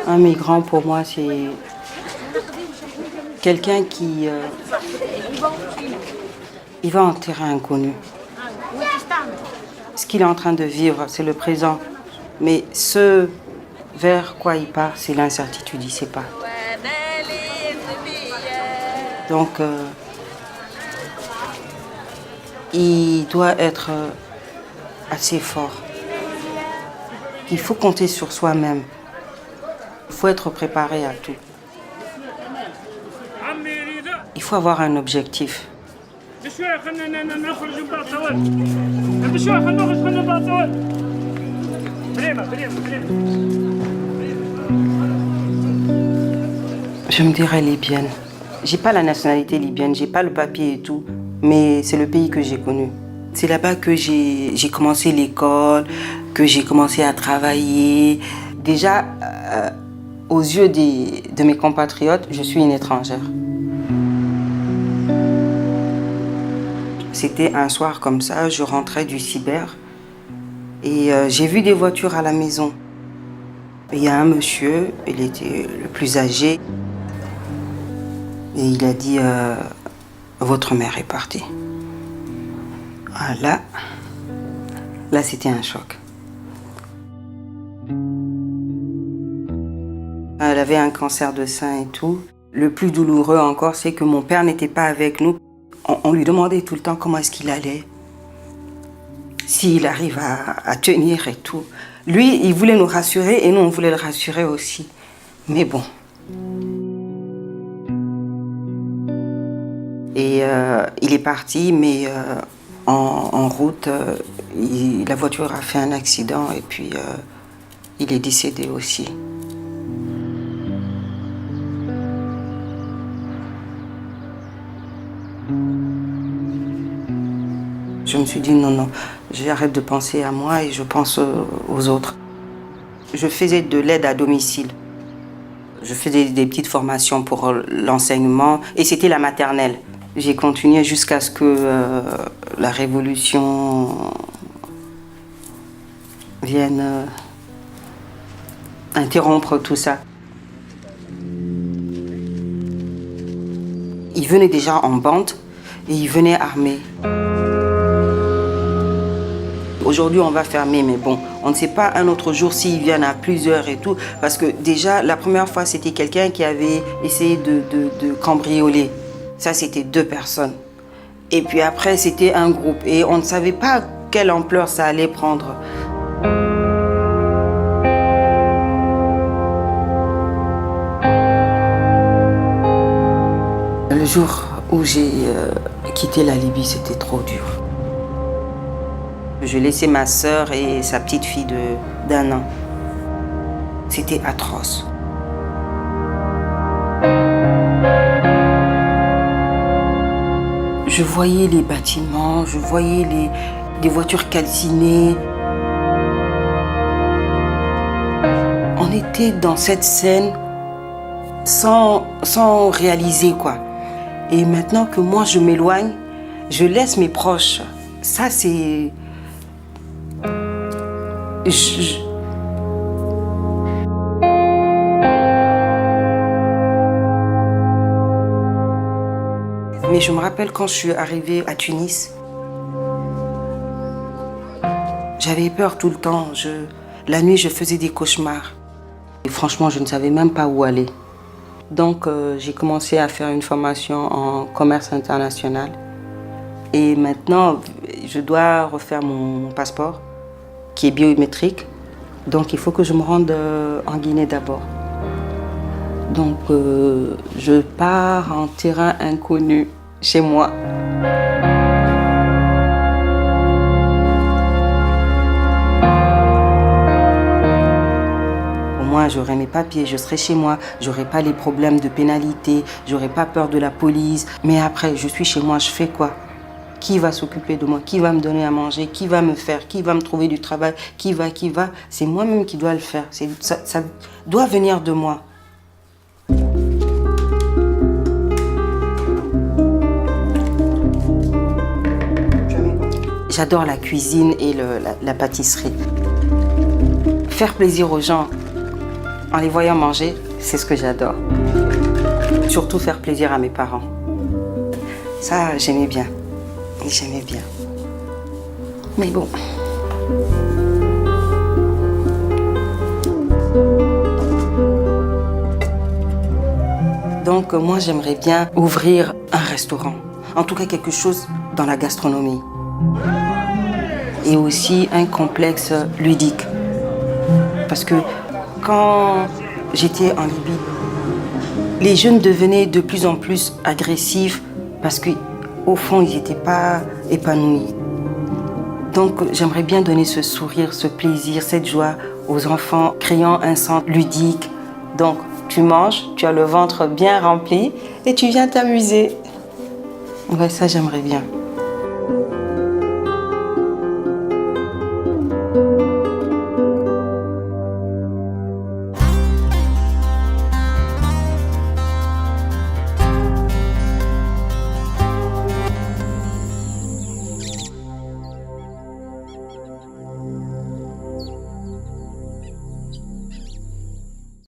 Un migrant, pour moi, c'est quelqu'un qui il va en terrain inconnu. Ce qu'il est en train de vivre, c'est le présent. Mais ce vers quoi il part, c'est l'incertitude, il ne sait pas. Donc, il doit être assez fort. Il faut compter sur soi-même. Il faut être préparé à tout. Il faut avoir un objectif. Je me dirais libyenne. J'ai pas la nationalité libyenne, j'ai pas le papier et tout, mais c'est le pays que j'ai connu. C'est là-bas que j'ai commencé l'école, que j'ai commencé à travailler. Déjà, aux yeux de mes compatriotes, je suis une étrangère. C'était un soir comme ça, je rentrais du cyber et j'ai vu des voitures à la maison. Il y a un monsieur, il était le plus âgé, et il a dit votre mère est partie. Voilà. Là, c'était un choc. Elle avait un cancer de sein et tout. Le plus douloureux encore, c'est que mon père n'était pas avec nous. On lui demandait tout le temps comment est-ce qu'il allait, s'il arrive à tenir et tout. Lui, il voulait nous rassurer et nous, on voulait le rassurer aussi. Mais bon. Et il est parti, mais en route, la voiture a fait un accident et puis il est décédé aussi. Je me suis dit non, j'arrête de penser à moi et je pense aux autres. Je faisais de l'aide à domicile. Je faisais des petites formations pour l'enseignement et c'était la maternelle. J'ai continué jusqu'à ce que la révolution vienne interrompre tout ça. Ils venaient déjà en bande et ils venaient armés. Aujourd'hui, on va fermer, mais bon, on ne sait pas un autre jour s'ils viennent à plusieurs et tout. Parce que déjà, la première fois, c'était quelqu'un qui avait essayé de cambrioler. Ça, c'était 2 personnes. Et puis après, c'était un groupe. Et on ne savait pas quelle ampleur ça allait prendre. Le jour où j'ai quitté la Libye, c'était trop dur. Je laissais ma sœur et sa petite fille d'1 an. C'était atroce. Je voyais les bâtiments, je voyais des voitures calcinées. On était dans cette scène sans réaliser quoi. Et maintenant que moi je m'éloigne, je laisse mes proches. Ça c'est... Mais je me rappelle quand je suis arrivée à Tunis, j'avais peur tout le temps. La nuit, je faisais des cauchemars. Et franchement, je ne savais même pas où aller. Donc, j'ai commencé à faire une formation en commerce international. Et maintenant, je dois refaire mon passeport, qui est biométrique. Donc, il faut que je me rende en Guinée d'abord. Donc, je pars en terrain inconnu chez moi. Au moins, j'aurai mes papiers, je serai chez moi, j'aurai pas les problèmes de pénalité, j'aurai pas peur de la police. Mais après, je suis chez moi, je fais quoi? Qui va s'occuper de moi? Qui va me donner à manger? Qui va me faire? Qui va me trouver du travail? Qui va? C'est moi-même qui dois le faire. Ça doit venir de moi. J'adore la cuisine et la pâtisserie. Faire plaisir aux gens en les voyant manger, c'est ce que j'adore. Surtout faire plaisir à mes parents. Ça, j'aimais bien. J'aimais bien. Mais bon. Donc moi, j'aimerais bien ouvrir un restaurant. En tout cas, quelque chose dans la gastronomie. Et aussi un complexe ludique. Parce que quand j'étais en Libye, les jeunes devenaient de plus en plus agressifs parce qu'au fond, ils n'étaient pas épanouis. Donc j'aimerais bien donner ce sourire, ce plaisir, cette joie aux enfants, créant un centre ludique. Donc tu manges, tu as le ventre bien rempli et tu viens t'amuser. Ouais, ça j'aimerais bien.